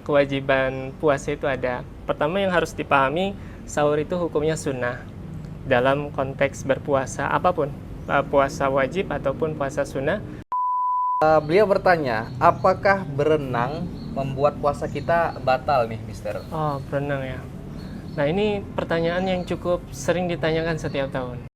kewajiban puasa itu ada. Pertama yang harus dipahami, sahur itu hukumnya sunnah dalam konteks berpuasa apapun, puasa wajib ataupun puasa sunnah. Beliau bertanya, apakah berenang membuat puasa kita batal nih, Mister? Oh, berenang ya. Nah, ini pertanyaan yang cukup sering ditanyakan setiap tahun.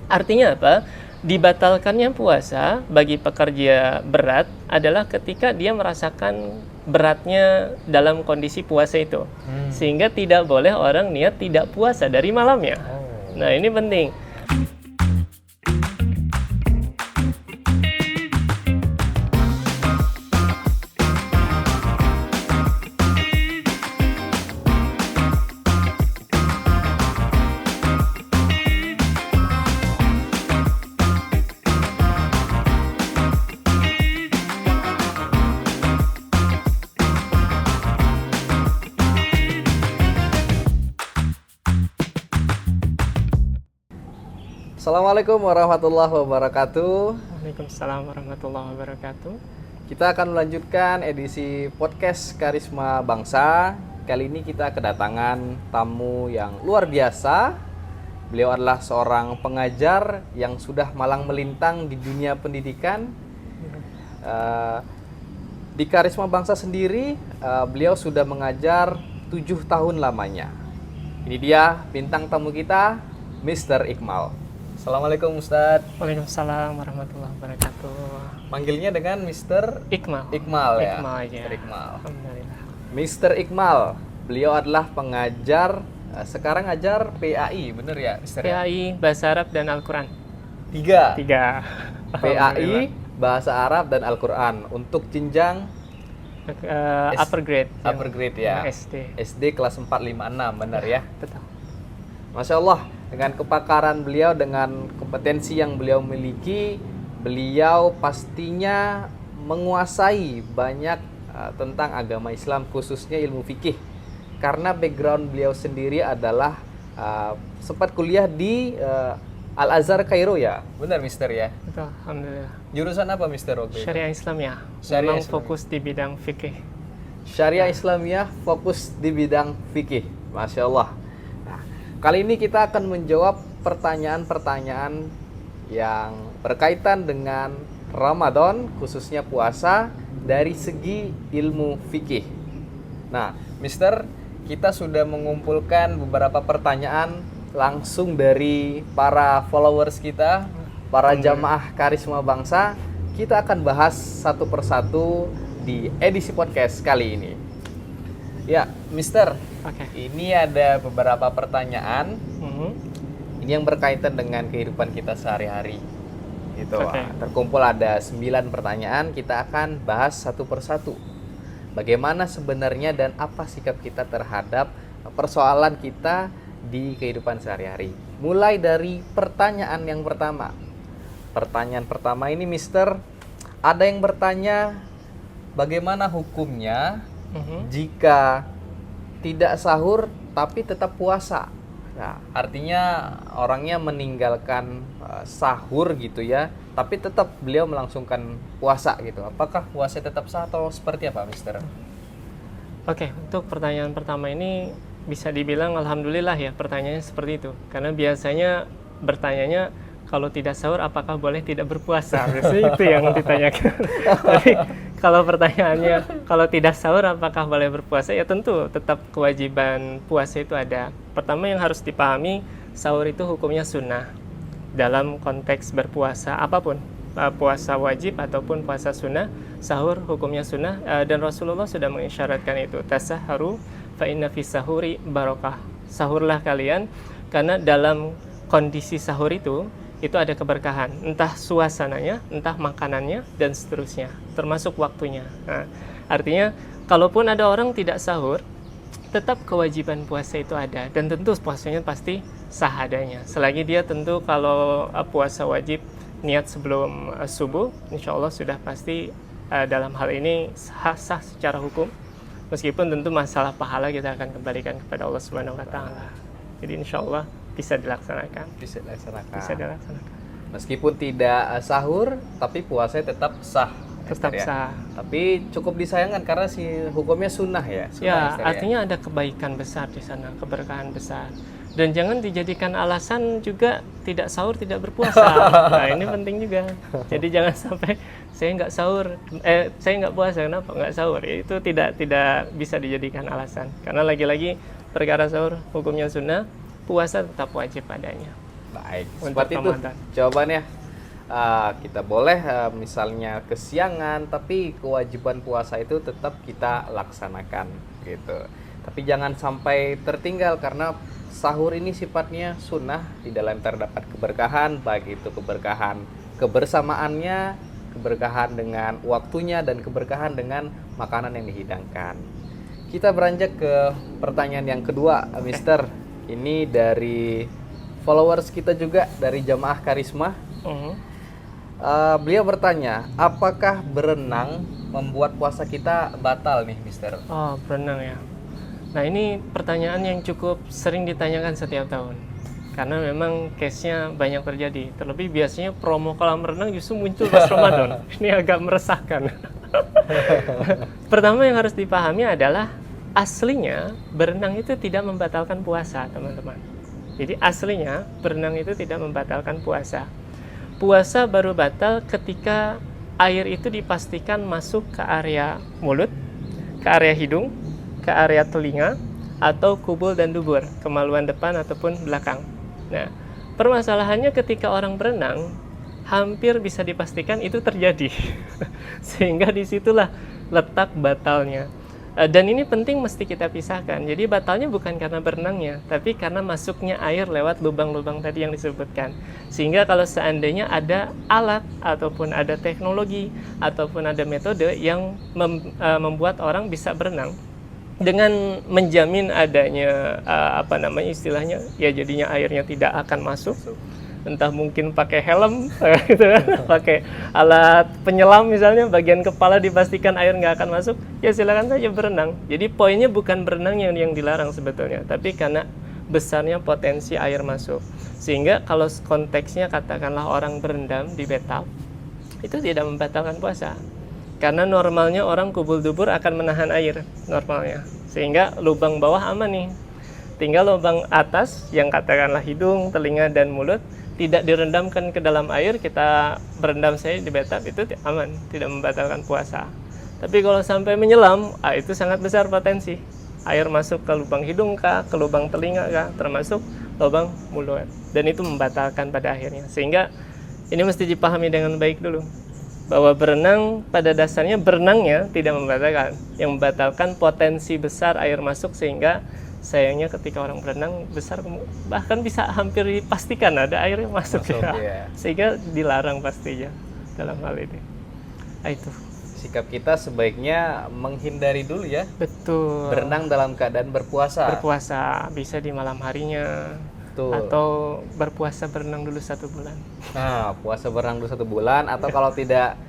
Artinya apa? Dibatalkannya puasa bagi pekerja berat adalah ketika dia merasakan beratnya dalam kondisi puasa itu. Sehingga tidak boleh orang niat tidak puasa dari malamnya. Nah, ini penting. Assalamualaikum warahmatullahi wabarakatuh. Waalaikumsalam warahmatullahi wabarakatuh. Kita akan melanjutkan edisi podcast Karisma Bangsa. Kali ini kita kedatangan tamu yang luar biasa. Beliau adalah seorang pengajar yang sudah malang melintang di dunia pendidikan. Di Karisma Bangsa sendiri, beliau sudah mengajar 7 tahun lamanya. Ini dia bintang tamu kita, Mr. Iqmal. Assalamualaikum Ustadz. Waalaikumsalam warahmatullahi wabarakatuh. Panggilnya dengan Mr. Iqmal. Iqmal ya. Iqmal aja. Mr. Iqmal. Alhamdulillah. Mr. Iqmal, beliau adalah pengajar, sekarang ngajar PAI, bener ya Mr. ya? PAI, Bahasa Arab dan Al-Quran. Tiga. Alhamdulillah. PAI, Bahasa Arab dan Al-Quran untuk jenjang Upper grade. upper grade ya. SD. SD kelas 4, 5, 6, bener ya? Betul. Masya Allah, dengan kepakaran beliau, dengan kompetensi yang beliau miliki, beliau pastinya menguasai banyak tentang agama Islam, khususnya ilmu fikih. Karena background beliau sendiri adalah sempat kuliah di Al-Azhar Kairo ya, benar Mister ya? Betul, alhamdulillah. Jurusan apa Mister waktu itu? Syariah Islamiyah. Syariah Memang Islamiyah. fokus di bidang fikih. Syariah Islamiyah, fokus di bidang fikih. Masya Allah. Nah, kali ini kita akan menjawab pertanyaan-pertanyaan yang berkaitan dengan Ramadan, khususnya puasa, dari segi ilmu fikih. Nah, Mister, kita sudah mengumpulkan beberapa pertanyaan langsung dari para followers kita, para jamaah Karisma Bangsa. Kita akan bahas satu persatu di edisi podcast kali ini. Ya, Mister, Oke. ini ada beberapa pertanyaan. Mhm. Ini yang berkaitan dengan kehidupan kita sehari-hari. Gitu. Oke. Terkumpul ada 9 pertanyaan, kita akan bahas satu persatu. Bagaimana sebenarnya dan apa sikap kita terhadap persoalan kita di kehidupan sehari-hari. Mulai dari pertanyaan yang pertama. Pertanyaan pertama ini Mister, ada yang bertanya bagaimana hukumnya Mhm. jika tidak sahur tapi tetap puasa. Nah, artinya orangnya meninggalkan sahur gitu ya, tapi tetap beliau melangsungkan puasa gitu. Apakah puasa tetap sah atau seperti apa, Mister? Oke, untuk pertanyaan pertama ini bisa dibilang alhamdulillah ya pertanyaannya seperti itu. Karena biasanya bertanyanya kalau tidak sahur apakah boleh tidak berpuasa? Biasanya itu yang ditanyakan. Tapi kalau pertanyaannya kalau tidak sahur apakah boleh berpuasa? Ya tentu tetap kewajiban puasa itu ada. Pertama yang harus dipahami, sahur itu hukumnya sunnah dalam konteks berpuasa apapun. Puasa wajib ataupun puasa sunnah, sahur hukumnya sunnah, dan Rasulullah sudah mengisyaratkan itu. Tasahharu fa inna fis sahuri barokah. Sahurlah kalian karena dalam kondisi sahur itu ada keberkahan, entah suasananya, entah makanannya dan seterusnya, termasuk waktunya. Nah, artinya kalaupun ada orang tidak sahur, tetap kewajiban puasa itu ada, dan tentu puasanya pasti sah adanya. Selagi dia tentu kalau puasa wajib niat sebelum subuh, insya Allah sudah pasti dalam hal ini sah secara hukum. Meskipun tentu masalah pahala kita akan kembalikan kepada Allah Subhanahu wa taala. Jadi insya Allah bisa dilaksanakan. Bisa dilaksanakan. Bisa dilaksanakan. Meskipun tidak sahur, tapi puasanya tetap sah. tetap Mister, ya. sah. Tapi cukup disayangkan karena si hukumnya sunnah ya. Sunnah, Ya, Mister, artinya ada kebaikan besar di sana, keberkahan besar. Dan jangan dijadikan alasan juga tidak sahur, tidak berpuasa. Nah, ini penting juga. Jadi jangan sampai saya nggak sahur, saya nggak puasa, kenapa nggak sahur? Ya, itu tidak bisa dijadikan alasan. Karena lagi-lagi perkara sahur hukumnya sunnah, puasa tetap wajib padanya. Baik, Untuk seperti itu Ramadan. jawabannya. Kita boleh misalnya kesiangan, tapi kewajiban puasa itu tetap kita laksanakan gitu. Tapi jangan sampai tertinggal karena sahur ini sifatnya sunnah, di dalam terdapat keberkahan, baik itu keberkahan kebersamaannya, keberkahan dengan waktunya, dan keberkahan dengan makanan yang dihidangkan. Kita beranjak ke pertanyaan yang kedua, Mister. Ini dari followers kita juga, dari Jamaah Karisma. Beliau bertanya, apakah berenang membuat puasa kita batal nih, Mister? Oh, berenang ya. Nah, ini pertanyaan yang cukup sering ditanyakan setiap tahun. Karena memang case-nya banyak terjadi. Terlebih biasanya promo kolam renang justru muncul pas Ramadan. Ini agak meresahkan. Pertama yang harus dipahami adalah aslinya berenang itu tidak membatalkan puasa, teman-teman. Jadi aslinya berenang itu tidak membatalkan puasa. Puasa baru batal ketika air itu dipastikan masuk ke area mulut, ke area hidung, ke area telinga, atau kubul dan dubur, kemaluan depan ataupun belakang. Nah, permasalahannya ketika orang berenang, hampir bisa dipastikan itu terjadi. Sehingga disitulah letak batalnya. Dan ini penting mesti kita pisahkan. Jadi batalnya bukan karena berenangnya, tapi karena masuknya air lewat lubang-lubang tadi yang disebutkan. Sehingga kalau seandainya ada alat ataupun ada teknologi ataupun ada metode yang membuat orang bisa berenang dengan menjamin adanya istilahnya ya, jadinya airnya tidak akan masuk. Entah mungkin pakai helm gitu kan, pakai alat penyelam misalnya, bagian kepala dipastikan air nggak akan masuk, ya silakan saja berenang. Jadi poinnya bukan berenang yang dilarang sebetulnya, tapi karena besarnya potensi air masuk. Sehingga kalau konteksnya katakanlah orang berendam di bathtub, itu tidak membatalkan puasa. Karena normalnya orang kubul dubur akan menahan air normalnya, sehingga lubang bawah aman nih. Tinggal lubang atas yang katakanlah hidung, telinga, dan mulut tidak direndamkan ke dalam air, kita berendam saya di bathtub, itu aman, tidak membatalkan puasa. Tapi kalau sampai menyelam, itu sangat besar potensi air masuk ke lubang hidung kah, ke lubang telinga kah, termasuk lubang mulut, dan itu membatalkan pada akhirnya. Sehingga ini mesti dipahami dengan baik dulu, bahwa berenang pada dasarnya berenangnya tidak membatalkan, yang membatalkan potensi besar air masuk, sehingga sayangnya ketika orang berenang besar, bahkan bisa hampir dipastikan ada air yang masuk ya. Ya. Sehingga dilarang pastinya dalam hal ini. Itu Sikap kita sebaiknya menghindari dulu ya, betul. berenang dalam keadaan berpuasa. Berpuasa bisa di malam harinya. Betul. Atau berpuasa berenang dulu 1 bulan. Nah, puasa berenang dulu 1 bulan, atau kalau tidak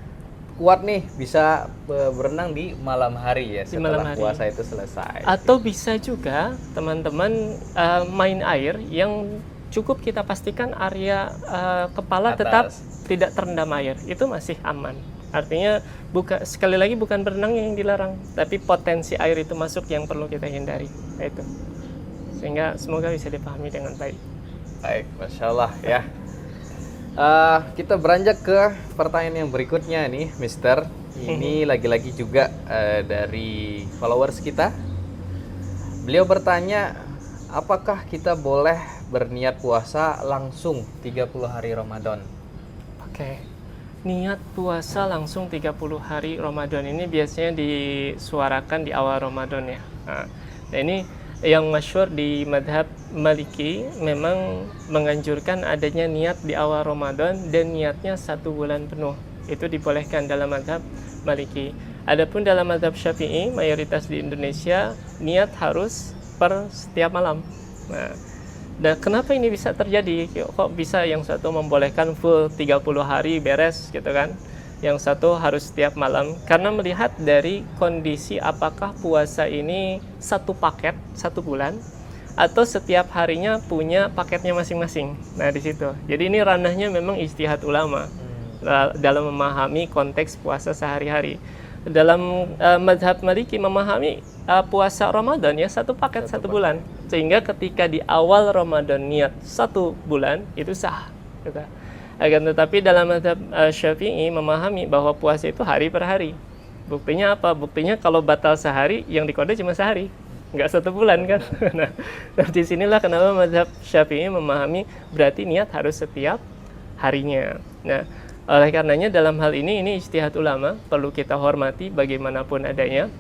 kuat nih bisa berenang di malam hari ya, Di setelah malam hari. puasa itu selesai. Atau bisa juga teman-teman main air yang cukup kita pastikan area kepala Atas. tetap tidak terendam air, itu masih aman. Artinya sekali lagi bukan berenang yang dilarang, tapi potensi air itu masuk yang perlu kita hindari. Itu. Sehingga semoga bisa dipahami dengan baik. Baik, Masya Allah ya. Kita beranjak ke pertanyaan yang berikutnya nih, Mister. Ini lagi-lagi juga dari followers kita. Beliau bertanya, apakah kita boleh berniat puasa langsung 30 hari Ramadan? Oke. Niat puasa langsung 30 hari Ramadan ini biasanya disuarakan di awal Ramadan ya. Nah ini yang masyhur di madhab Maliki memang menganjurkan adanya niat di awal Ramadan dan niatnya 1 bulan penuh. Itu dibolehkan dalam madhab Maliki. Adapun dalam madhab Syafi'i, mayoritas di Indonesia, niat harus per setiap malam. Nah, dan kenapa ini bisa terjadi? Kok bisa yang satu membolehkan full 30 hari beres gitu kan? Yang satu harus setiap malam, karena melihat dari kondisi apakah puasa ini satu paket 1 bulan atau setiap harinya punya paketnya masing-masing. Nah di situ. Jadi ini ranahnya memang ijtihad ulama. dalam memahami konteks puasa sehari-hari. Dalam mazhab Maliki memahami puasa Ramadan ya satu paket satu bulan, sehingga ketika di awal Ramadan niat 1 bulan itu sah gitu. Akan tetapi dalam mazhab Syafi'i memahami bahwa puasa itu hari per hari. Buktinya apa? Buktinya kalau batal sehari yang dikode cuma sehari, nggak 1 bulan kan. Nah, di sinilah kenapa mazhab Syafi'i memahami berarti niat harus setiap harinya. Nah, oleh karenanya dalam hal ini ijtihad ulama perlu kita hormati bagaimanapun adanya.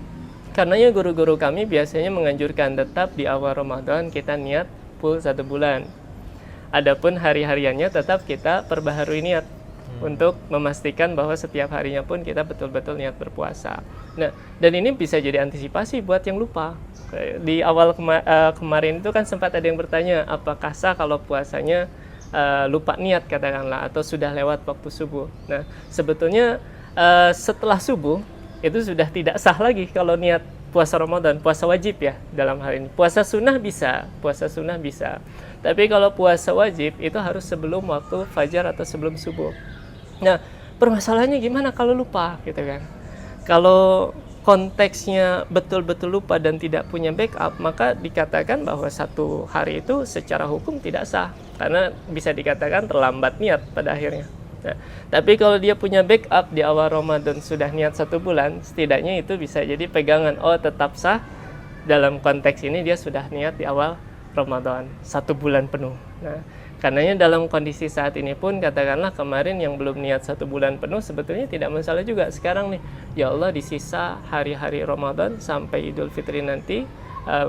Karenanya guru-guru kami biasanya menganjurkan tetap di awal Ramadan kita niat full 1 bulan. Adapun hari-hariannya tetap kita perbaharui niat untuk memastikan bahwa setiap harinya pun kita betul-betul niat berpuasa. Nah, dan ini bisa jadi antisipasi buat yang lupa. Di awal kemarin itu kan sempat ada yang bertanya, apakah sah kalau puasanya lupa niat katakanlah atau sudah lewat waktu subuh. Nah, sebetulnya setelah subuh itu sudah tidak sah lagi kalau niat puasa Ramadan, puasa wajib ya dalam hal ini. Puasa sunnah bisa. Tapi kalau puasa wajib itu harus sebelum waktu fajar atau sebelum subuh. Nah, permasalahannya gimana kalau lupa gitu kan? Kalau konteksnya betul-betul lupa dan tidak punya backup, maka dikatakan bahwa 1 hari itu secara hukum tidak sah karena bisa dikatakan terlambat niat pada akhirnya. Nah, tapi kalau dia punya backup di awal Ramadan sudah niat 1 bulan, setidaknya itu bisa jadi pegangan, oh tetap sah dalam konteks ini dia sudah niat di awal Ramadan 1 bulan penuh. Nah, karenanya dalam kondisi saat ini pun katakanlah kemarin yang belum niat 1 bulan penuh sebetulnya tidak masalah juga. Sekarang nih, ya Allah di sisa hari-hari Ramadan sampai Idul Fitri nanti,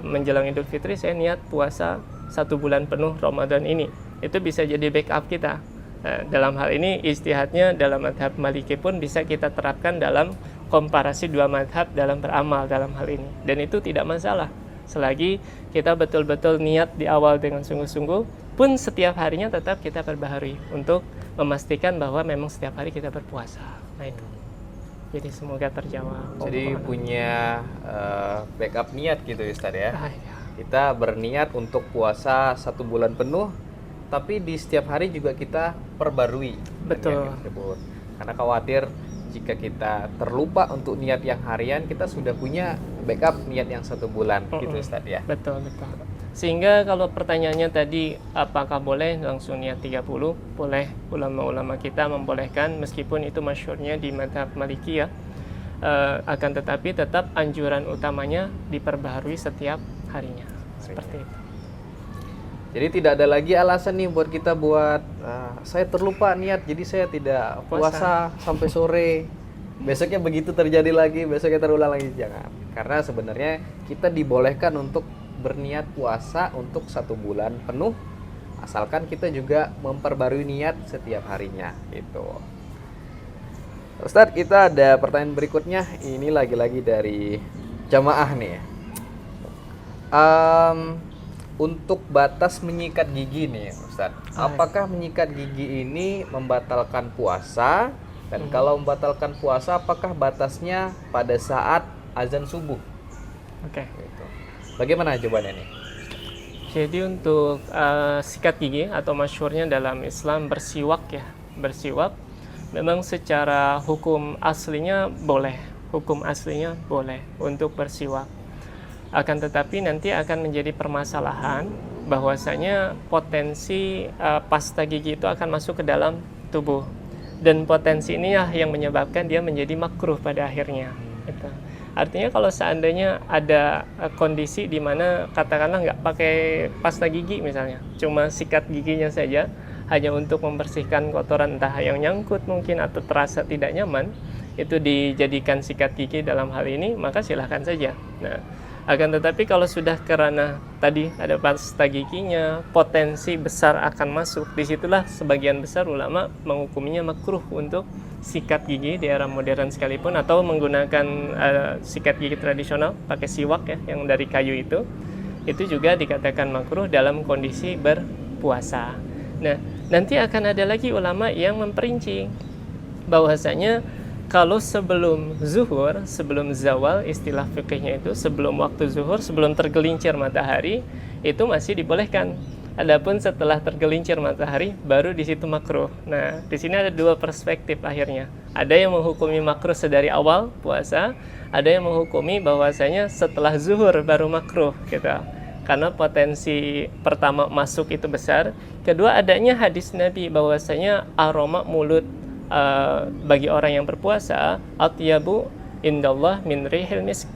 menjelang Idul Fitri saya niat puasa 1 bulan penuh Ramadan ini. Itu bisa jadi backup kita. Nah, dalam hal ini ijtihadnya dalam mazhab Maliki pun bisa kita terapkan dalam komparasi 2 mazhab dalam beramal dalam hal ini. Dan itu tidak masalah. Selagi kita betul-betul niat di awal dengan sungguh-sungguh, pun setiap harinya tetap kita perbaharui untuk memastikan bahwa memang setiap hari kita berpuasa. Nah itu. Jadi semoga terjawab. Jadi punya backup niat gitu Ustaz ya. Iya. Kita berniat untuk puasa 1 bulan penuh, tapi di setiap hari juga kita perbarui. Betul. Karena khawatir jika kita terlupa untuk niat yang harian, kita sudah punya backup niat yang 1 bulan gitu Ustaz ya. Betul. Sehingga kalau pertanyaannya tadi apakah boleh langsung niat 30, boleh. Ulama-ulama kita membolehkan meskipun itu masyhurnya di mazhab Maliki ya. Akan tetapi tetap anjuran utamanya diperbaharui setiap harinya. Seperti itu. Jadi tidak ada lagi alasan nih buat kita saya terlupa niat jadi saya tidak puasa sampai sore. Besoknya begitu terjadi lagi, besoknya terulang lagi, jangan. Karena sebenarnya kita dibolehkan untuk berniat puasa untuk 1 bulan penuh, asalkan kita juga memperbarui niat setiap harinya gitu. Ustadz, kita ada pertanyaan berikutnya. Ini lagi-lagi dari jamaah nih. Untuk batas menyikat gigi nih Ustadz, apakah menyikat gigi ini membatalkan puasa? Dan kalau membatalkan puasa, apakah batasnya pada saat azan subuh? Oke. Gitu. Bagaimana jawabannya nih? Jadi untuk sikat gigi atau masyhurnya dalam Islam bersiwak ya, bersiwak memang secara hukum aslinya boleh untuk bersiwak. Akan tetapi nanti akan menjadi permasalahan bahwasanya potensi pasta gigi itu akan masuk ke dalam tubuh, dan potensi ini yang menyebabkan dia menjadi makruh pada akhirnya. Gitu. Artinya kalau seandainya ada kondisi di mana katakanlah nggak pakai pasta gigi misalnya, cuma sikat giginya saja hanya untuk membersihkan kotoran entah yang nyangkut mungkin atau terasa tidak nyaman, itu dijadikan sikat gigi dalam hal ini, maka silahkan saja. Nah, akan tetapi kalau sudah karena tadi ada pasta giginya, potensi besar akan masuk, disitulah sebagian besar ulama menghukuminya makruh untuk sikat gigi di era modern sekalipun, atau menggunakan sikat gigi tradisional pakai siwak ya yang dari kayu itu juga dikatakan makruh dalam kondisi berpuasa. Nah, nanti akan ada lagi ulama yang memperinci bahwasanya kalau sebelum zuhur, sebelum zawal, istilah fikihnya itu sebelum waktu zuhur, sebelum tergelincir matahari, itu masih dibolehkan Adapun setelah tergelincir matahari, baru di situ makruh. Nah, di sini ada dua perspektif akhirnya. Ada yang menghukumi makruh sedari awal puasa, ada yang menghukumi bahwasanya setelah zuhur baru makruh gitu. Karena potensi pertama masuk itu besar. Kedua, adanya hadis Nabi bahwasanya aroma mulut bagi orang yang berpuasa atyabu indallah min rihil misk,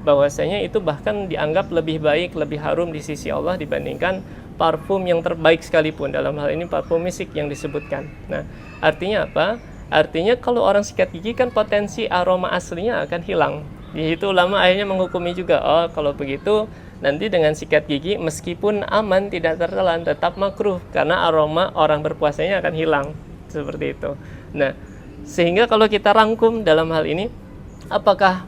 bahwasanya itu bahkan dianggap lebih baik, lebih harum di sisi Allah dibandingkan parfum yang terbaik sekalipun, dalam hal ini parfum misik yang disebutkan. Nah, artinya apa? Artinya kalau orang sikat gigi kan potensi aroma aslinya akan hilang. Di situ ulama akhirnya menghukumi juga, oh kalau begitu nanti dengan sikat gigi meskipun aman tidak tertelan tetap makruh karena aroma orang berpuasanya akan hilang, seperti itu. Nah, sehingga kalau kita rangkum dalam hal ini, apakah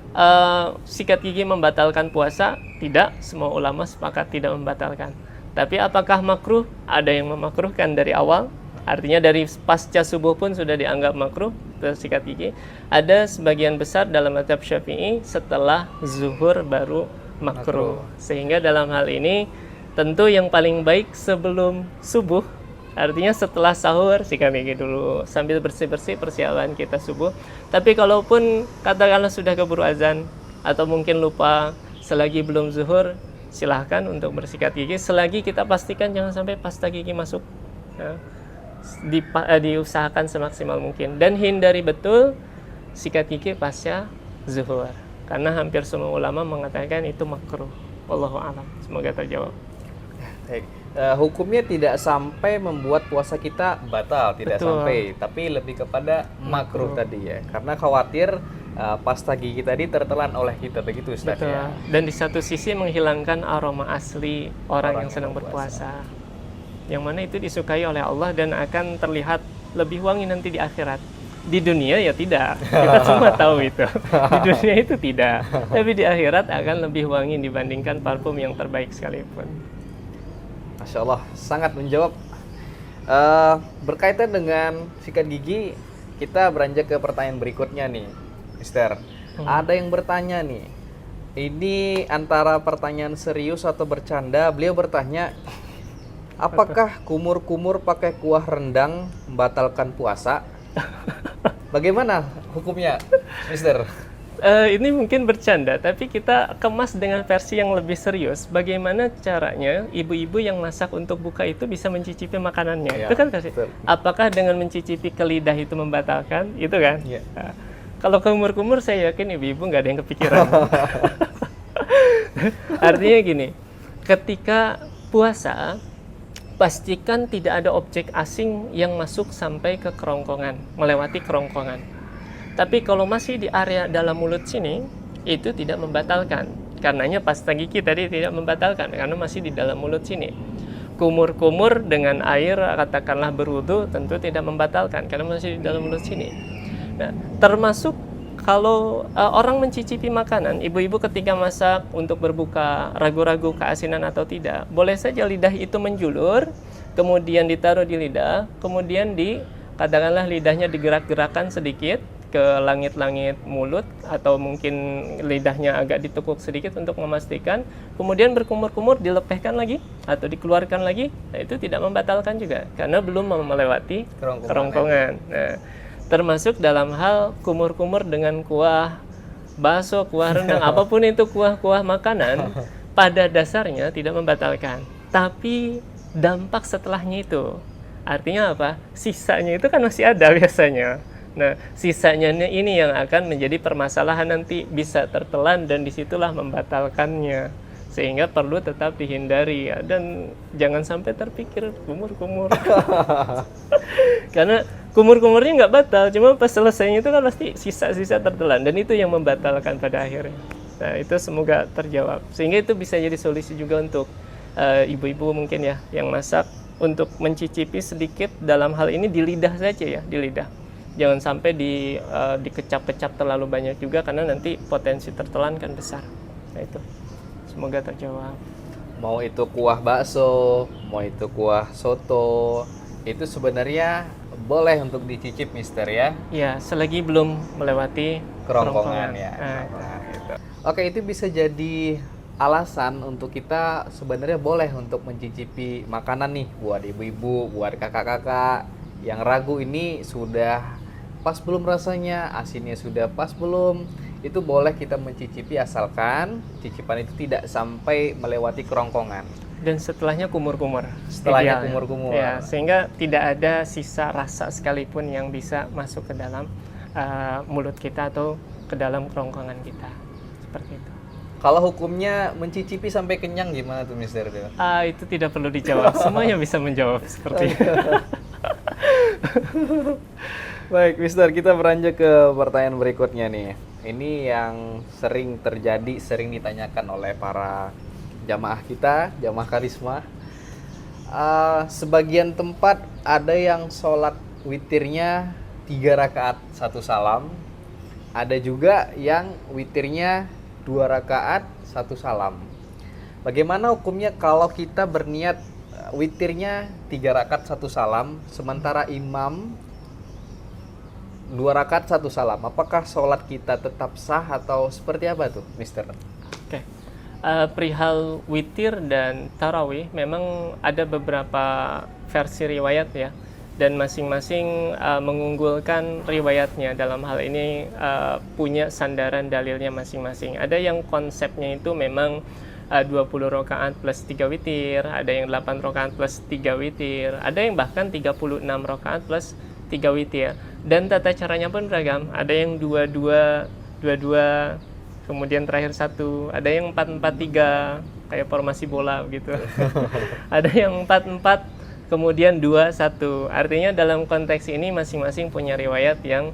sikat gigi membatalkan puasa? Tidak, semua ulama sepakat tidak membatalkan. Tapi apakah makruh? Ada yang memakruhkan dari awal, artinya dari pasca subuh pun sudah dianggap makruh sikat gigi. Ada sebagian besar dalam mazhab Syafi'i setelah zuhur baru makruh. Sehingga dalam hal ini tentu yang paling baik sebelum subuh, artinya setelah sahur sikat gigi dulu sambil bersih-bersih persiapan kita subuh. Tapi kalaupun katakanlah sudah keburu azan atau mungkin lupa selagi belum zuhur, silahkan untuk bersikat gigi selagi kita pastikan jangan sampai pasta gigi masuk. Ya. Diusahakan semaksimal mungkin dan hindari betul sikat gigi pasca zuhur karena hampir semua ulama mengatakan itu makruh. Wallahu a'lam. Semoga terjawab. Baik. Hukumnya tidak sampai membuat puasa kita batal, tidak Betul. sampai, tapi lebih kepada makruh tadi ya, karena khawatir pasta gigi tadi tertelan oleh kita, begitu Ustaz. Betul. Ya. Dan di satu sisi menghilangkan aroma asli orang yang sedang berpuasa, yang mana itu disukai oleh Allah dan akan terlihat lebih wangi nanti di akhirat. Di dunia ya tidak, kita semua tahu itu. Di dunia itu tidak, tapi di akhirat akan lebih wangi dibandingkan parfum yang terbaik sekalipun. Masya Allah, sangat menjawab. Berkaitan dengan sikat gigi, kita beranjak ke pertanyaan berikutnya nih, Mister. Ada yang bertanya nih, ini antara pertanyaan serius atau bercanda. Beliau bertanya, apakah kumur-kumur pakai kuah rendang membatalkan puasa? Bagaimana hukumnya, Mister? Ini mungkin bercanda, tapi kita kemas dengan versi yang lebih serius. Bagaimana caranya ibu-ibu yang masak untuk buka itu bisa mencicipi makanannya? Ya, Itu kan versi. betul. Apakah dengan mencicipi ke lidah itu membatalkan? Itu kan? Ya. Nah, kalau kumur-kumur saya yakin ibu-ibu nggak ada yang kepikiran. Artinya gini, ketika puasa, pastikan tidak ada objek asing yang masuk sampai ke kerongkongan, melewati kerongkongan. Tapi kalau masih di area dalam mulut sini, itu tidak membatalkan. Karenanya pasta gigi tadi tidak membatalkan, karena masih di dalam mulut sini. Kumur-kumur dengan air, katakanlah berwudu, tentu tidak membatalkan, karena masih di dalam mulut sini. Nah, termasuk kalau orang mencicipi makanan, ibu-ibu ketika masak untuk berbuka, ragu-ragu keasinan atau tidak, boleh saja lidah itu menjulur, kemudian ditaruh di lidah, kemudian katakanlah lidahnya digerak-gerakan sedikit ke langit-langit mulut atau mungkin lidahnya agak ditekuk sedikit untuk memastikan, kemudian berkumur-kumur dilepehkan lagi atau dikeluarkan lagi. Nah, itu tidak membatalkan juga karena belum melewati kerongkongan. Nah, termasuk dalam hal kumur-kumur dengan kuah bakso, kuah rendang, apapun itu kuah-kuah makanan, pada dasarnya tidak membatalkan. Tapi dampak setelahnya itu, artinya apa? Sisanya itu kan masih ada biasanya. Nah, sisanya ini yang akan menjadi permasalahan nanti, bisa tertelan dan disitulah membatalkannya. Sehingga perlu tetap dihindari ya. Dan jangan sampai terpikir kumur-kumur. Karena kumur-kumurnya nggak batal, cuma pas selesainya itu kan pasti sisa-sisa tertelan. Dan itu yang membatalkan pada akhirnya. Nah, itu semoga terjawab. Sehingga itu bisa jadi solusi juga untuk ibu-ibu mungkin ya, yang masak, untuk mencicipi sedikit dalam hal ini di lidah saja ya, di lidah. Jangan sampai dikecap-kecap terlalu banyak juga karena nanti potensi tertelan kan besar. Nah itu, semoga terjawab. Mau itu kuah bakso, mau itu kuah soto, itu sebenarnya boleh untuk dicicip, Mister ya? Ya, selagi belum melewati Kerongkongan ya. Nah, Oke, itu bisa jadi alasan untuk kita sebenarnya boleh untuk mencicipi makanan nih buat ibu-ibu, buat kakak-kakak yang ragu ini sudah pas belum rasanya, asinnya sudah pas belum, itu boleh kita mencicipi asalkan cicipan itu tidak sampai melewati kerongkongan. Dan setelahnya kumur-kumur. Setelahnya Idealnya. kumur-kumur. Ya, sehingga tidak ada sisa rasa sekalipun yang bisa masuk ke dalam mulut kita atau ke dalam kerongkongan kita. Seperti itu. Kalau hukumnya mencicipi sampai kenyang gimana tuh Mister? Itu tidak perlu dijawab. Semuanya bisa menjawab seperti itu. Baik, Mister, kita beranjak ke pertanyaan berikutnya nih. Ini yang sering terjadi, sering ditanyakan oleh para jamaah kita, jamaah karisma. Sebagian tempat ada yang sholat witirnya 3 rakaat 1 salam. Ada juga yang witirnya 2 rakaat 1 salam. Bagaimana hukumnya kalau kita berniat witirnya 3 rakaat 1 salam, sementara imam 2 rakaat 1 salam? Apakah sholat kita tetap sah atau seperti apa tuh, Mister? Oke. Perihal witir dan tarawih memang ada beberapa versi riwayat ya, dan masing-masing mengunggulkan riwayatnya. Dalam hal ini punya sandaran dalilnya masing-masing. Ada yang konsepnya itu memang 20 rakaat plus 3 witir, ada yang 8 rakaat plus 3 witir, ada yang bahkan 36 rakaat plus 3 witir. Dan tata caranya pun beragam. Ada yang 22, kemudian terakhir 1, ada yang 4-4-3 kayak formasi bola gitu. Ada yang 4-4 kemudian 2-1. Artinya dalam konteks ini masing-masing punya riwayat yang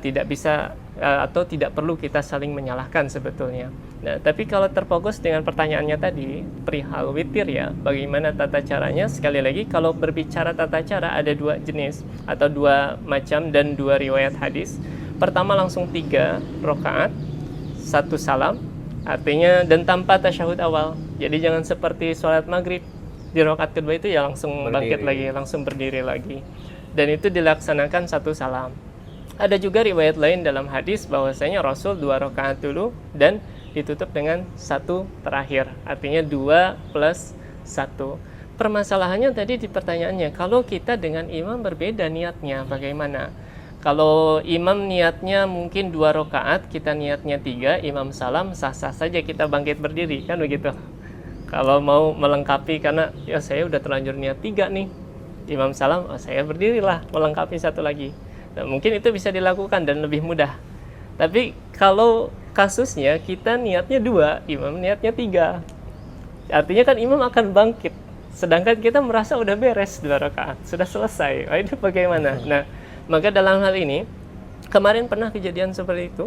tidak bisa atau tidak perlu kita saling menyalahkan sebetulnya. Nah, tapi kalau terfokus dengan pertanyaannya tadi, perihal witir ya, bagaimana tata caranya? Sekali lagi, kalau berbicara tata cara ada 2 jenis atau 2 macam dan 2 riwayat hadis. Pertama langsung 3 rakaat, 1 salam, artinya dan tanpa tasyahud awal. Jadi jangan seperti sholat maghrib, di rakaat kedua itu ya langsung bangkit lagi, langsung berdiri lagi. Dan itu dilaksanakan 1 salam. Ada juga riwayat lain dalam hadis bahwasanya Rasul 2 rakaat dulu dan ditutup dengan 1 terakhir. Artinya 2 plus 1. Permasalahannya tadi di pertanyaannya, kalau kita dengan imam berbeda niatnya bagaimana? Kalau imam niatnya mungkin 2 rakaat, kita niatnya 3, imam salam, sah-sah saja kita bangkit berdiri, kan begitu. Kalau mau melengkapi, karena ya saya udah terlanjur niat 3 nih, imam salam, saya berdirilah melengkapi 1 lagi. Nah, mungkin itu bisa dilakukan dan lebih mudah. Tapi kalau kasusnya kita niatnya 2, imam niatnya 3, artinya kan imam akan bangkit, sedangkan kita merasa udah beres 2 rakaat, sudah selesai. Wah, itu bagaimana? Nah, maka dalam hal ini kemarin pernah kejadian seperti itu,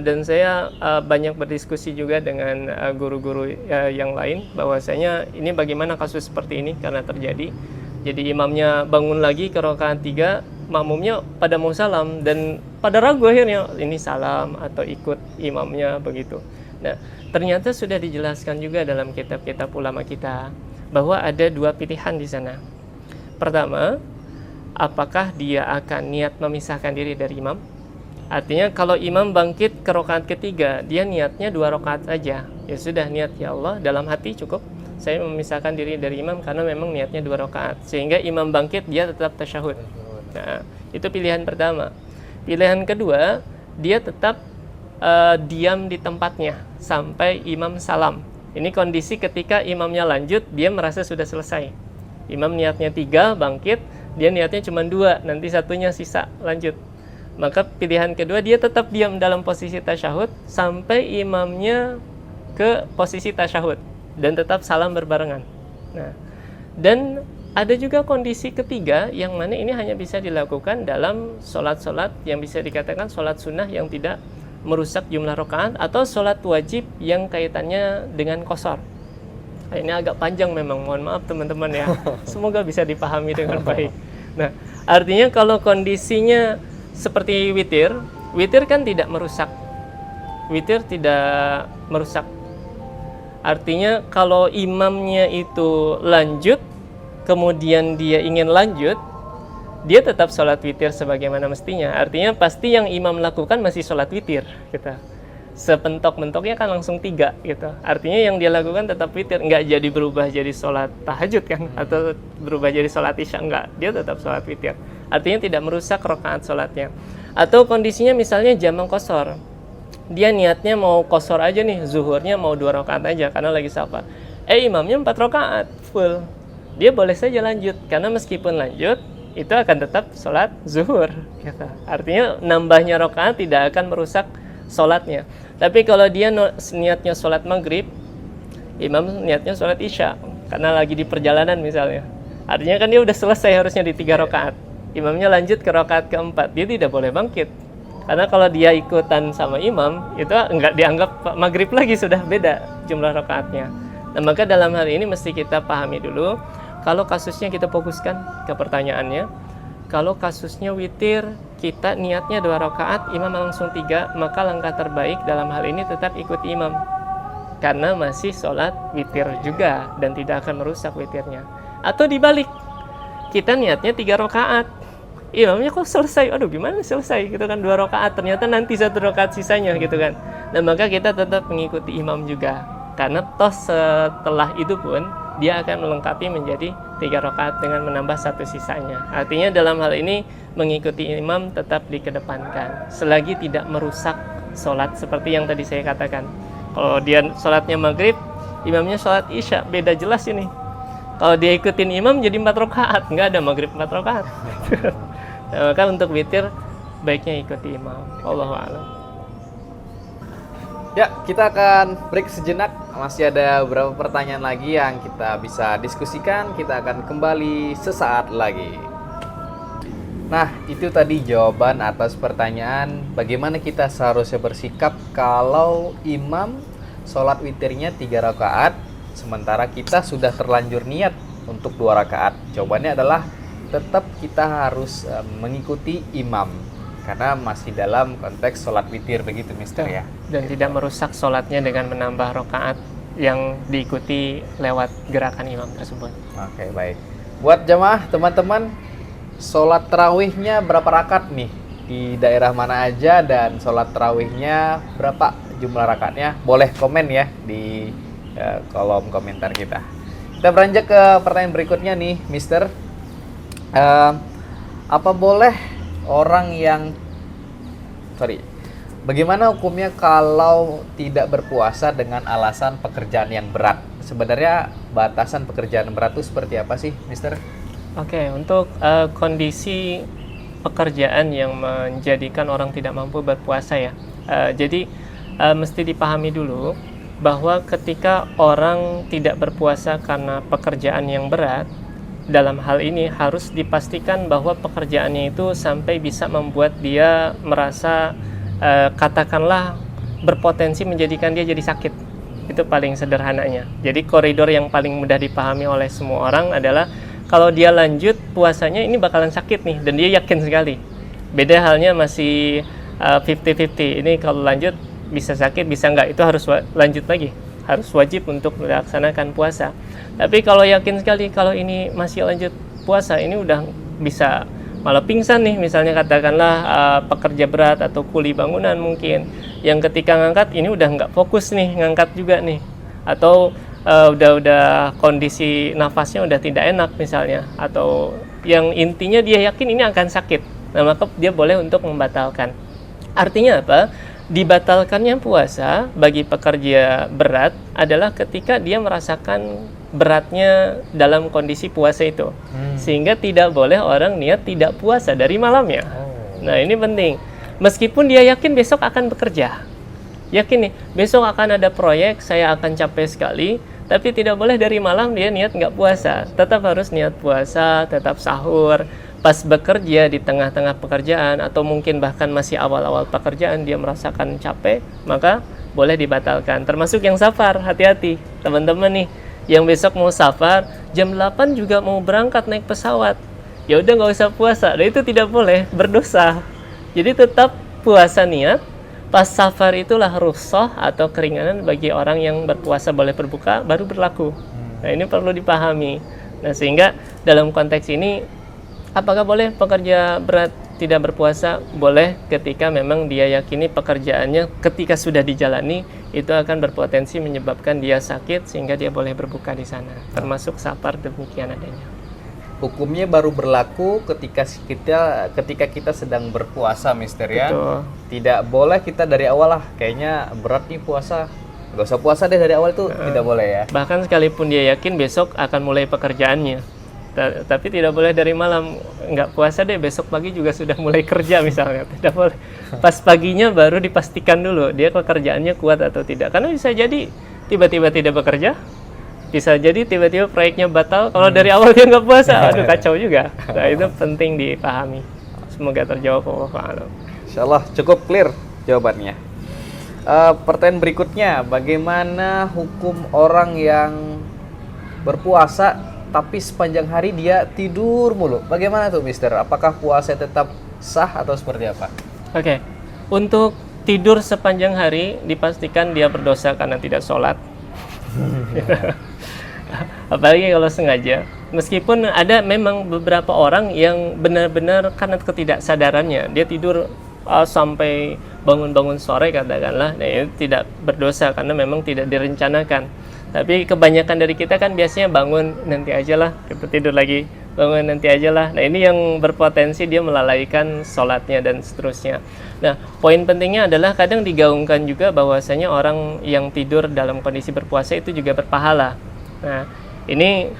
dan saya banyak berdiskusi juga dengan guru-guru yang lain bahwasanya ini bagaimana kasus seperti ini karena terjadi. Jadi imamnya bangun lagi ke rakaat 3, makmumnya pada mau salam dan pada ragu akhirnya ini salam atau ikut imamnya begitu. Nah, ternyata sudah dijelaskan juga dalam kitab-kitab ulama kita bahwa ada 2 pilihan di sana. Pertama, apakah dia akan niat memisahkan diri dari imam? Artinya kalau imam bangkit ke rakaat ketiga, dia niatnya 2 rakaat saja. Ya sudah, niat ya Allah dalam hati cukup. Saya memisahkan diri dari imam karena memang niatnya 2 rakaat. Sehingga imam bangkit dia tetap tasyahud. Nah, itu pilihan pertama. Pilihan kedua, dia tetap diam di tempatnya sampai imam salam. Ini kondisi ketika imamnya lanjut, dia merasa sudah selesai. Imam niatnya 3, bangkit, dia niatnya cuma 2, nanti satunya sisa, lanjut. Maka pilihan kedua, dia tetap diam dalam posisi tasyahud sampai imamnya ke posisi tasyahud dan tetap salam berbarengan. Nah, dan ada juga kondisi ketiga yang mana ini hanya bisa dilakukan dalam sholat-sholat yang bisa dikatakan sholat sunnah yang tidak merusak jumlah rakaat atau sholat wajib yang kaitannya dengan qashar. Nah, ini agak panjang memang, mohon maaf teman-teman ya. Semoga bisa dipahami dengan baik. Nah, artinya kalau kondisinya seperti witir, witir kan tidak merusak. Witir tidak merusak. Artinya kalau imamnya itu lanjut, kemudian dia ingin lanjut, dia tetap sholat witir sebagaimana mestinya. Artinya pasti yang imam lakukan masih sholat witir, gitu. sepentok-mentoknya kan langsung 3 gitu. Artinya yang dia lakukan tetap witir, nggak jadi berubah jadi sholat tahajud kan, atau berubah jadi sholat isya, enggak, dia tetap sholat witir. Artinya tidak merusak rakaat sholatnya. Atau kondisinya misalnya jamak qashar, dia niatnya mau qashar aja nih, zuhurnya mau 2 rakaat aja karena lagi safar. Imamnya 4 rakaat full, dia boleh saja lanjut, karena meskipun lanjut itu akan tetap sholat zuhur gitu. Artinya nambahnya rakaat tidak akan merusak sholatnya. Tapi kalau dia niatnya sholat maghrib, imam niatnya sholat isya karena lagi di perjalanan misalnya, artinya kan dia udah selesai harusnya di 3 rakaat, imamnya lanjut ke rakaat keempat, dia tidak boleh bangkit, karena kalau dia ikutan sama imam itu enggak dianggap maghrib lagi, sudah beda jumlah rakaatnya. Nah, maka dalam hal ini mesti kita pahami dulu. Kalau kasusnya kita fokuskan ke pertanyaannya, kalau kasusnya witir, kita niatnya 2 rakaat, imam langsung 3, maka langkah terbaik dalam hal ini tetap ikut imam, karena masih sholat witir juga dan tidak akan merusak witirnya. Atau dibalik, kita niatnya 3 rakaat, imamnya kok selesai, aduh gimana selesai gitu kan, 2 rakaat, ternyata nanti 1 rakaat sisanya gitu kan. Nah, maka kita tetap mengikuti imam juga, karena toh setelah itu pun dia akan melengkapi menjadi 3 rakaat dengan menambah 1 sisanya. Artinya dalam hal ini mengikuti imam tetap dikedepankan selagi tidak merusak sholat, seperti yang tadi saya katakan. Kalau dia sholatnya maghrib, imamnya sholat isya, beda jelas ini. Kalau dia ikutin imam jadi 4 rakaat, nggak ada maghrib 4 rakaat. Nah, maka untuk witir baiknya ikuti imam. Wallahu a'lam. Ya, kita akan break sejenak. Masih ada beberapa pertanyaan lagi yang kita bisa diskusikan. Kita akan kembali sesaat lagi. Nah, itu tadi jawaban atas pertanyaan bagaimana kita seharusnya bersikap kalau imam sholat witirnya 3 rakaat, sementara kita sudah terlanjur niat untuk 2 rakaat. Jawabannya adalah tetap kita harus mengikuti imam, karena masih dalam konteks sholat witir begitu, Mister ya. Dan tidak merusak sholatnya dengan menambah rakaat yang diikuti lewat gerakan imam tersebut. Oke, baik. Buat jamaah teman-teman, sholat tarawihnya berapa rakaat nih? Di daerah mana aja, dan sholat tarawihnya berapa jumlah rakaatnya? Boleh komen ya di kolom komentar kita. Kita beranjak ke pertanyaan berikutnya nih, Mister. Apa boleh orang yang bagaimana hukumnya kalau tidak berpuasa dengan alasan pekerjaan yang berat? Sebenarnya batasan pekerjaan berat itu seperti apa sih, Mister? Oke, untuk kondisi pekerjaan yang menjadikan orang tidak mampu berpuasa ya. Jadi mesti dipahami dulu bahwa ketika orang tidak berpuasa karena pekerjaan yang berat, dalam hal ini harus dipastikan bahwa pekerjaannya itu sampai bisa membuat dia merasa katakanlah berpotensi menjadikan dia jadi sakit. Itu paling sederhananya. Jadi koridor yang paling mudah dipahami oleh semua orang adalah kalau dia lanjut puasanya ini bakalan sakit nih, dan dia yakin sekali. Beda halnya masih 50-50. Ini kalau lanjut bisa sakit, bisa enggak, itu harus lanjut lagi. Harus wajib untuk melaksanakan puasa. Tapi kalau yakin sekali kalau ini masih lanjut puasa, ini udah bisa malah pingsan nih, misalnya katakanlah pekerja berat atau kuli bangunan mungkin, yang ketika ngangkat ini udah nggak fokus nih ngangkat juga nih, atau udah kondisi nafasnya udah tidak enak misalnya, atau yang intinya dia yakin ini akan sakit, nah maka dia boleh untuk membatalkan. Artinya apa? Dibatalkannya puasa bagi pekerja berat adalah ketika dia merasakan beratnya dalam kondisi puasa itu, sehingga tidak boleh orang niat tidak puasa dari malamnya. Nah ini penting, meskipun dia yakin besok akan bekerja, yakin nih besok akan ada proyek, saya akan capek sekali, tapi tidak boleh dari malam dia niat nggak puasa, tetap harus niat puasa, tetap sahur. Pas bekerja di tengah-tengah pekerjaan atau mungkin bahkan masih awal-awal pekerjaan dia merasakan capek, maka boleh dibatalkan. Termasuk yang safar, hati-hati teman-teman nih, yang besok mau safar jam 8 juga mau berangkat naik pesawat, ya udah nggak usah puasa, nah itu tidak boleh, berdosa. Jadi tetap puasa niat. Pas safar itulah rukhsah atau keringanan bagi orang yang berpuasa boleh berbuka baru berlaku. Nah ini perlu dipahami. Nah sehingga dalam konteks ini, apakah boleh pekerja berat tidak berpuasa boleh ketika memang dia yakini pekerjaannya ketika sudah dijalani itu akan berpotensi menyebabkan dia sakit sehingga dia boleh berbuka di sana, termasuk safar demikian adanya. Hukumnya baru berlaku ketika kita sedang berpuasa, Mister ya. Betul. Tidak boleh kita dari awal lah, kayaknya berat nih puasa, nggak usah puasa deh dari awal, itu tidak boleh ya. Bahkan sekalipun dia yakin besok akan mulai pekerjaannya, tapi tidak boleh dari malam, nggak puasa deh besok pagi juga sudah mulai kerja misalnya, tidak boleh. Pas paginya baru dipastikan dulu dia pekerjaannya kuat atau tidak, karena bisa jadi tiba-tiba tidak bekerja, bisa jadi tiba-tiba proyeknya batal. Kalau dari awal dia nggak puasa, aduh kacau juga. Nah, itu penting dipahami. Semoga terjawab. Insyaallah cukup clear jawabannya. Pertanyaan berikutnya, bagaimana hukum orang yang berpuasa tapi sepanjang hari dia tidur mulu? Bagaimana tuh, Mister? Apakah puasa tetap sah atau seperti apa? Oke, untuk tidur sepanjang hari dipastikan dia berdosa karena tidak sholat. Apalagi kalau sengaja. Meskipun ada memang beberapa orang yang benar-benar karena ketidaksadarannya dia tidur sampai bangun-bangun sore katakanlah, nah itu tidak berdosa karena memang tidak direncanakan. Tapi kebanyakan dari kita kan biasanya bangun nanti aja lah, kita tidur lagi, bangun nanti aja lah. Nah ini yang berpotensi dia melalaikan sholatnya dan seterusnya. Nah poin pentingnya adalah kadang digaungkan juga bahwasanya orang yang tidur dalam kondisi berpuasa itu juga berpahala. Nah ini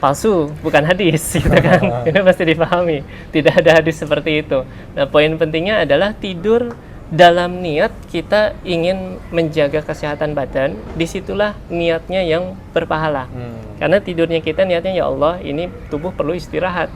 palsu, bukan hadis gitu kan. Ini pasti dipahami, tidak ada hadis seperti itu. Nah poin pentingnya adalah tidur dalam niat kita ingin menjaga kesehatan badan, disitulah niatnya yang berpahala. Karena tidurnya kita niatnya, ya Allah ini tubuh perlu istirahat,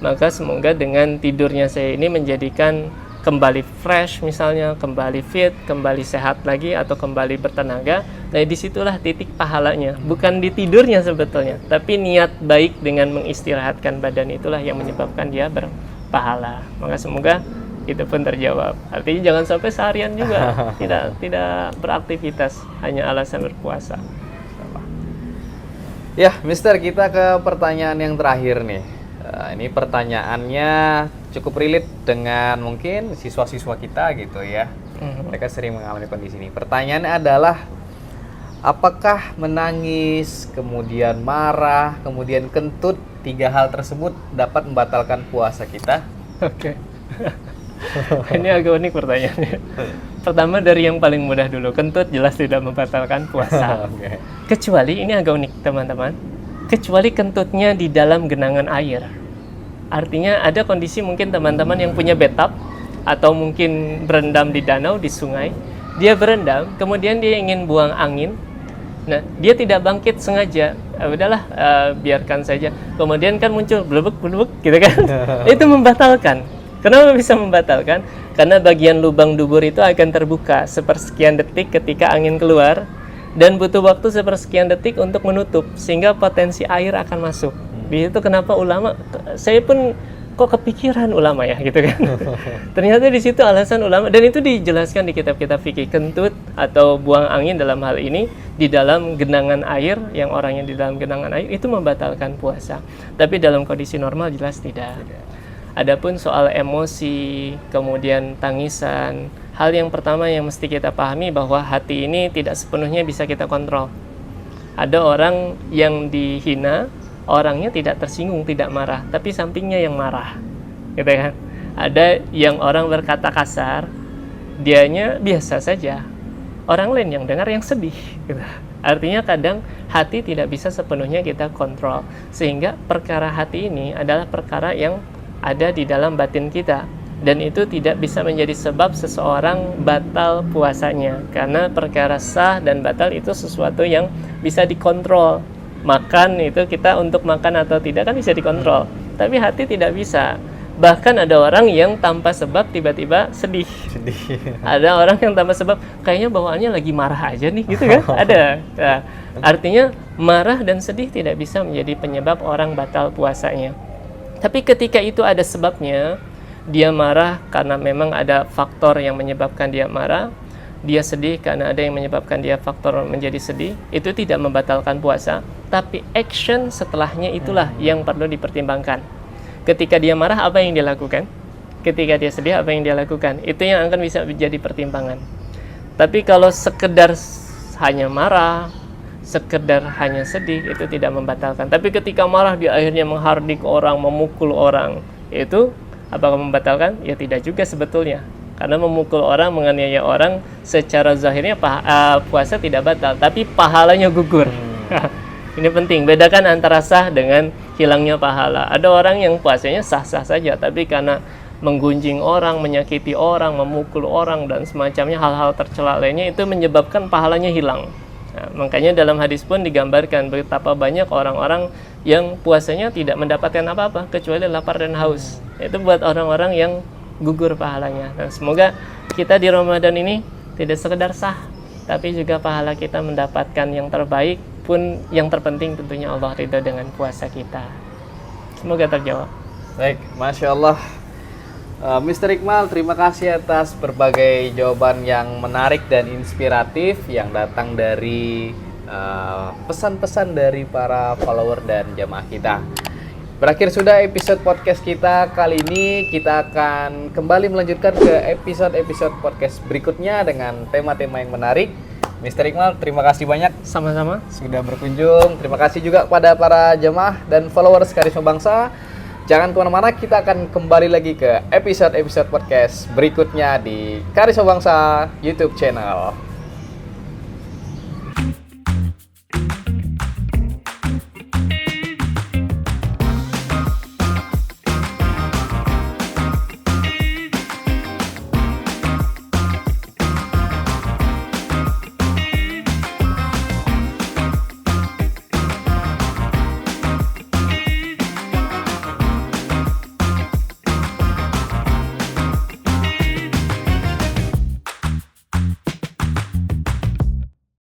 maka semoga dengan tidurnya saya ini menjadikan kembali fresh misalnya, kembali fit, kembali sehat lagi atau kembali bertenaga. Nah disitulah titik pahalanya, bukan di tidurnya sebetulnya, tapi niat baik dengan mengistirahatkan badan itulah yang menyebabkan dia berpahala. Maka semoga itu pun terjawab. Artinya jangan sampai seharian juga tidak beraktivitas, hanya alasan berpuasa. Ya, Mister, kita ke pertanyaan yang terakhir nih. Ini pertanyaannya cukup relate dengan mungkin siswa-siswa kita gitu ya. Mereka sering mengalami kondisi ini. Pertanyaannya adalah, apakah menangis, kemudian marah, kemudian kentut, 3 hal tersebut dapat membatalkan puasa kita? Oke. Ini agak unik pertanyaannya. Pertama dari yang paling mudah dulu, kentut jelas tidak membatalkan puasa. Kecuali, ini agak unik teman-teman, kecuali kentutnya di dalam genangan air. Artinya ada kondisi mungkin teman-teman yang punya bathtub atau mungkin berendam di danau, di sungai. Dia berendam, kemudian dia ingin buang angin. Nah, dia tidak bangkit sengaja. Udahlah, biarkan saja. Kemudian kan muncul blubuk gitu kan. Itu membatalkan. Kenapa bisa membatalkan? Karena bagian lubang dubur itu akan terbuka sepersekian detik ketika angin keluar dan butuh waktu sepersekian detik untuk menutup sehingga potensi air akan masuk. Di situ kenapa ulama, saya pun kok kepikiran ulama ya gitu kan. Ternyata di situ alasan ulama, dan itu dijelaskan di kitab-kitab fikih. Kentut atau buang angin dalam hal ini di dalam genangan air, yang orangnya di dalam genangan air itu membatalkan puasa. Tapi dalam kondisi normal jelas tidak. Adapun soal emosi, kemudian tangisan, hal yang pertama yang mesti kita pahami bahwa hati ini tidak sepenuhnya bisa kita kontrol. Ada orang yang dihina, orangnya tidak tersinggung, tidak marah, tapi sampingnya yang marah, gitu kan? Ada yang orang berkata kasar, dianya biasa saja, orang lain yang dengar yang sedih, gitu. Artinya kadang hati tidak bisa sepenuhnya kita kontrol, sehingga perkara hati ini adalah perkara yang ada di dalam batin kita, dan itu tidak bisa menjadi sebab seseorang batal puasanya, karena perkara sah dan batal itu sesuatu yang bisa dikontrol. Makan itu kita untuk makan atau tidak kan bisa dikontrol, tapi hati tidak bisa. Bahkan ada orang yang tanpa sebab tiba-tiba sedih. Ada orang yang tanpa sebab kayaknya bawaannya lagi marah aja nih gitu kan. Ada. Nah, artinya marah dan sedih tidak bisa menjadi penyebab orang batal puasanya. Tapi ketika itu ada sebabnya, dia marah karena memang ada faktor yang menyebabkan dia marah, dia sedih karena ada yang menyebabkan dia faktor menjadi sedih, itu tidak membatalkan puasa, tapi action setelahnya itulah yang perlu dipertimbangkan. Ketika dia marah, apa yang dia lakukan? ketika dia sedih apa yang dia lakukan. Itu yang akan bisa menjadi pertimbangan. Tapi kalau sekedar hanya marah, sekedar hanya sedih, itu tidak membatalkan. Tapi ketika marah dia akhirnya menghardik orang, memukul orang, itu apakah membatalkan? Ya tidak juga sebetulnya. Karena memukul orang, menganiaya orang secara zahirnya puasa tidak batal, tapi pahalanya gugur. Ini penting, bedakan antara sah dengan hilangnya pahala. Ada orang yang puasanya sah-sah saja, tapi karena menggunjing orang, menyakiti orang, memukul orang, dan semacamnya hal-hal tercela lainnya, itu menyebabkan pahalanya hilang. Nah, makanya dalam hadis pun digambarkan betapa banyak orang-orang yang puasanya tidak mendapatkan apa-apa kecuali lapar dan haus. Itu buat orang-orang yang gugur pahalanya. Nah, semoga kita di Ramadan ini tidak sekedar sah, tapi juga pahala kita mendapatkan yang terbaik, pun yang terpenting tentunya Allah ridha dengan puasa kita. Semoga terjawab. Baik, Masya Allah. Mr. Iqmal, terima kasih atas berbagai jawaban yang menarik dan inspiratif yang datang dari pesan-pesan dari para follower dan jamaah kita. Berakhir sudah episode podcast kita kali ini. Kita akan kembali melanjutkan ke episode-episode podcast berikutnya dengan tema-tema yang menarik. Mr. Iqmal, terima kasih banyak Sama-sama. sudah berkunjung. Terima kasih juga kepada para jamaah dan followers Karisma Bangsa. Jangan kemana-mana, kita akan kembali lagi ke episode-episode podcast berikutnya di Karisma Bangsa YouTube channel.